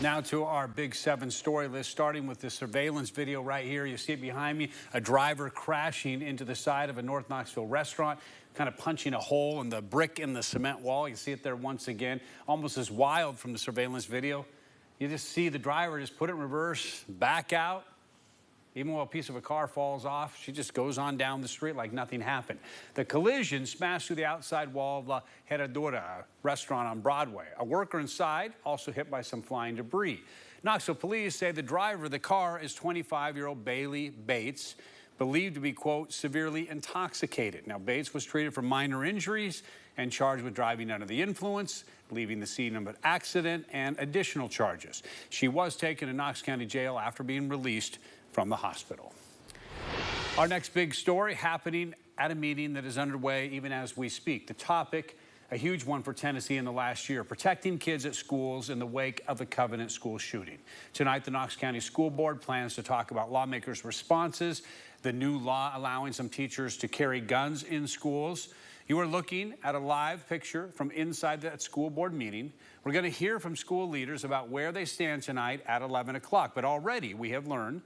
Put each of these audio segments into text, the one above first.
Now to our Big 7 story list, starting with the surveillance video right here. You see it behind me, a driver crashing into the side of a North Knoxville restaurant, kind of punching a hole in the brick in the cement wall. You see it there once again, almost as wild from the surveillance video. You just see the driver just put it in reverse, back out. Even while a piece of a car falls off, she just goes on down the street like nothing happened. The collision smashed through the outside wall of La Herradura, a restaurant on Broadway. A worker inside also hit by some flying debris. Knoxville police say the driver of the car is 25-year-old Bailey Bates, believed to be, quote, severely intoxicated. Now, Bates was treated for minor injuries and charged with driving under the influence, leaving the scene of an accident, and additional charges. She was taken to Knox County Jail after being released from the hospital. Our next big story happening at a meeting that is underway even as we speak. The topic, a huge one for Tennessee in the last year, protecting kids at schools in the wake of the Covenant school shooting. Tonight, the Knox County School Board plans to talk about lawmakers' responses, the new law allowing some teachers to carry guns in schools. You are looking at a live picture from inside that school board meeting. We're going to hear from school leaders about where they stand tonight at 11 o'clock. But already we have learned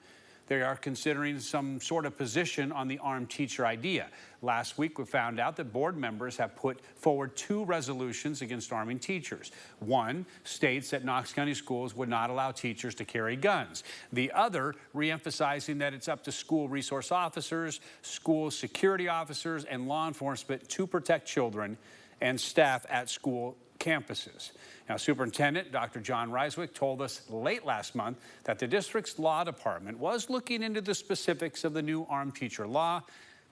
they are considering some sort of position on the armed teacher idea. Last week, we found out that board members have put forward 2 resolutions against arming teachers. One states that Knox County schools would not allow teachers to carry guns. The other reemphasizing that it's up to school resource officers, school security officers, and law enforcement to protect children and staff at school campuses. Now, Superintendent Dr. John Reiswick told us late last month that the district's law department was looking into the specifics of the new armed teacher law,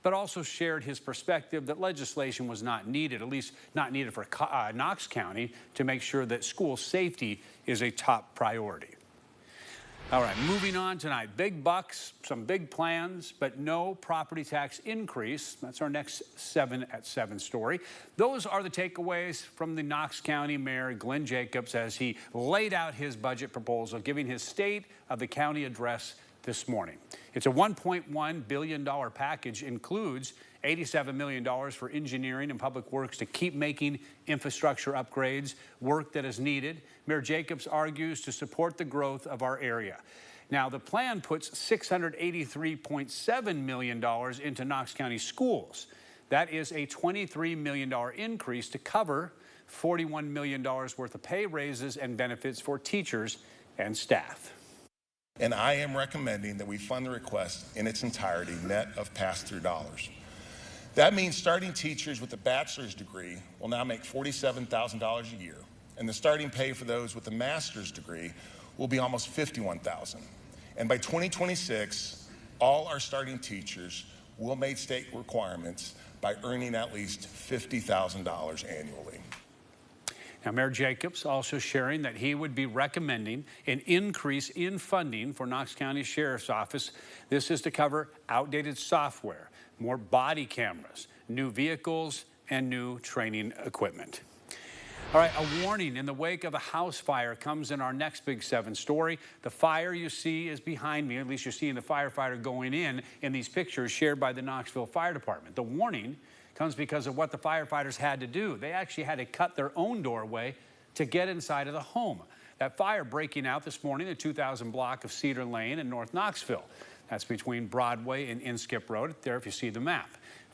but also shared his perspective that legislation was not needed, at least not needed for Knox County, to make sure that school safety is a top priority. All right, moving on tonight. Big bucks, some big plans, but no property tax increase. That's our next 7 at 7 story. Those are the takeaways from the Knox County Mayor Glenn Jacobs as he laid out his budget proposal, giving his state of the county address this morning. It's a $1.1 billion package, includes $87 million for engineering and public works to keep making infrastructure upgrades, work that is needed. Mayor Jacobs argues to support the growth of our area. Now, the plan puts $683.7 million into Knox County schools. That is a $23 million increase to cover $41 million worth of pay raises and benefits for teachers and staff. And I am recommending that we fund the request in its entirety, net of pass-through dollars. That means starting teachers with a bachelor's degree will now make $47,000 a year, and the starting pay for those with a master's degree will be almost $51,000. And by 2026, all our starting teachers will meet state requirements by earning at least $50,000 annually. Now, Mayor Jacobs also sharing that he would be recommending an increase in funding for Knox County Sheriff's Office. This is to cover outdated software, more body cameras, new vehicles, and new training equipment. All right, a warning in the wake of a house fire comes in our next Big 7 story. The fire you see is behind me, at least you're seeing the firefighter going in these pictures shared by the Knoxville Fire Department. The warning comes because of what the firefighters had to do. They actually had to cut their own doorway to get inside of the home. That fire breaking out this morning, the 2000 block of Cedar Lane in North Knoxville. That's between Broadway and Inskip Road, there if you see the map.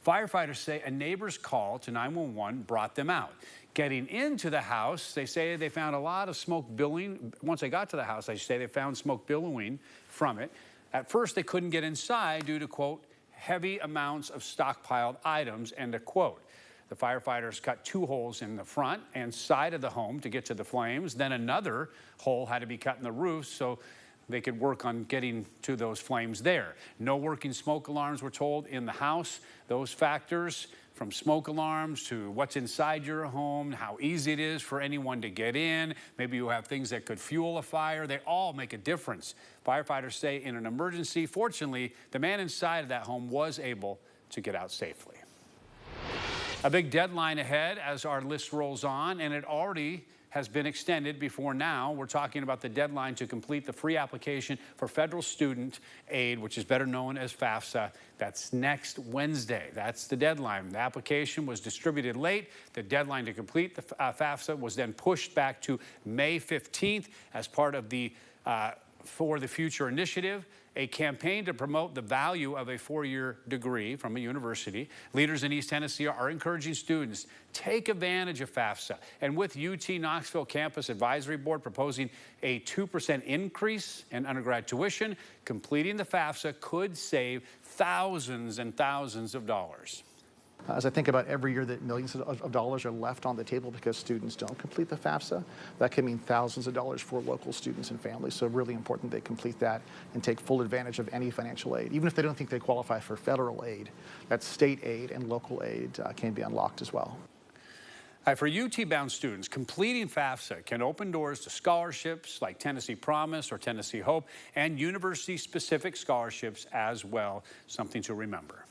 Firefighters say a neighbor's call to 911 brought them out. Getting into the house, they say they found a lot of smoke billowing. Once they got to the house, they say they found smoke billowing from it. At first, they couldn't get inside due to, quote, heavy amounts of stockpiled items, end of quote. The firefighters cut 2 holes in the front and side of the home to get to the flames. Then another hole had to be cut in the roof so they could work on getting to those flames there. No working smoke alarms were told in the house. Those factors, from smoke alarms to what's inside your home, how easy it is for anyone to get in, maybe you have things that could fuel a fire, they all make a difference. Firefighters say in an emergency, fortunately, the man inside of that home was able to get out safely. A big deadline ahead as our list rolls on, and it already has been extended. Before now, we're talking about the deadline to complete the free application for federal student aid, which is better known as FAFSA. That's next Wednesday. That's the deadline. The application was distributed late. The deadline to complete the FAFSA was then pushed back to May 15th as part of the For the Future initiative, a campaign to promote the value of a four-year degree from a university. Leaders in East Tennessee are encouraging students take advantage of FAFSA. And with UT Knoxville Campus Advisory Board proposing a 2% increase in undergrad tuition, completing the FAFSA could save thousands and thousands of dollars. As I think about every year that millions of dollars are left on the table because students don't complete the FAFSA, that can mean thousands of dollars for local students and families. So really important they complete that and take full advantage of any financial aid. Even if they don't think they qualify for federal aid, that state aid and local aid can be unlocked as well. For UT-bound students, completing FAFSA can open doors to scholarships like Tennessee Promise or Tennessee Hope and university-specific scholarships as well, something to remember.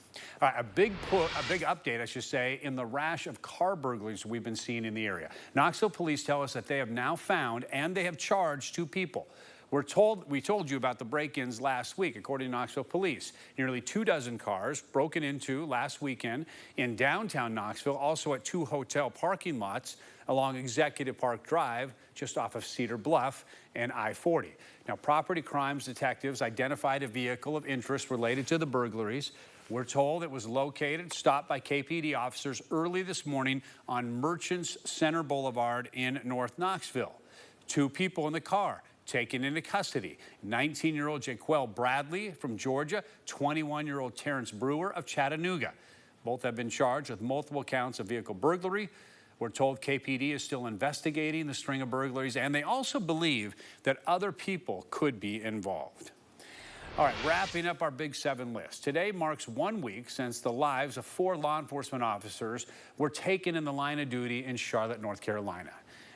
All right, a big update, I should say, in the rash of car burglaries we've been seeing in the area. Knoxville police tell us that they have now found and they have charged 2 people. We told you about the break-ins last week, according to Knoxville police. Nearly 24 cars broken into last weekend in downtown Knoxville, also at 2 hotel parking lots along Executive Park Drive, just off of Cedar Bluff and I-40. Now, property crimes detectives identified a vehicle of interest related to the burglaries. We're told it was located, stopped by KPD officers early this morning on Merchants Center Boulevard in North Knoxville. 2 people in the car taken into custody. 19-year-old Jaquel Bradley from Georgia, 21-year-old Terrence Brewer of Chattanooga. Both have been charged with multiple counts of vehicle burglary. We're told KPD is still investigating the string of burglaries, and they also believe that other people could be involved. All right, wrapping up our Big 7 list. Today marks 1 week since the lives of 4 law enforcement officers were taken in the line of duty in Charlotte, North Carolina.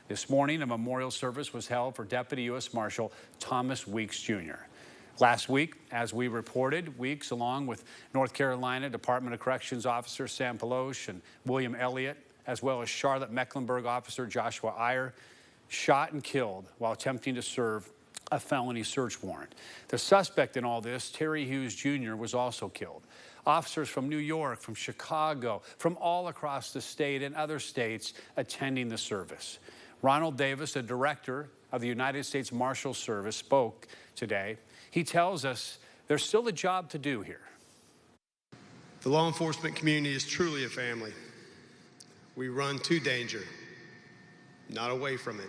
This morning, a memorial service was held for Deputy U.S. Marshal Thomas Weeks, Jr. Last week, as we reported, Weeks, along with North Carolina Department of Corrections Officer Sam Peloche and William Elliott, as well as Charlotte Mecklenburg Officer Joshua Iyer, shot and killed while attempting to serve a felony search warrant. The suspect in all this, Terry Hughes Jr., was also killed. Officers from New York, from Chicago, from all across the state and other states attending the service. Ronald Davis, the director of the United States Marshal Service, spoke today. He tells us there's still a job to do here. The law enforcement community is truly a family. We run to danger, not away from it.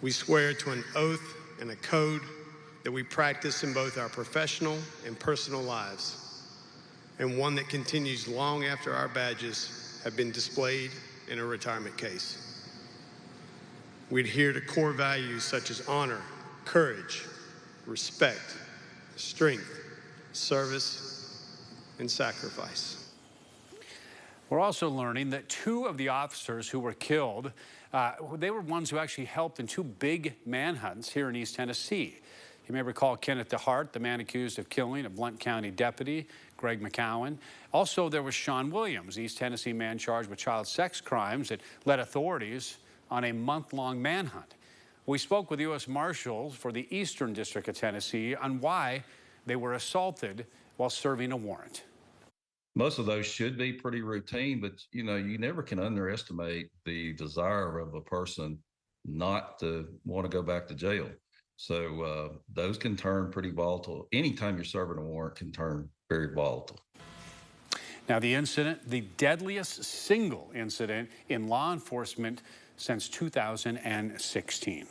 We swear to an oath and a code that we practice in both our professional and personal lives, and one that continues long after our badges have been displayed in a retirement case. We adhere to core values such as honor, courage, respect, strength, service, and sacrifice. We're also learning that 2 of the officers who were killed, they were ones who actually helped in 2 big manhunts here in East Tennessee. You may recall Kenneth DeHart, the man accused of killing a Blount County deputy, Greg McCowan. Also, there was Sean Williams, East Tennessee man charged with child sex crimes that led authorities on a month-long manhunt. We spoke with U.S. Marshals for the Eastern District of Tennessee on why they were assaulted while serving a warrant. Most of those should be pretty routine, but you never can underestimate the desire of a person not to want to go back to jail. So those can turn pretty volatile. Anytime you're serving a warrant can turn very volatile. Now, the incident, the deadliest single incident in law enforcement since 2016.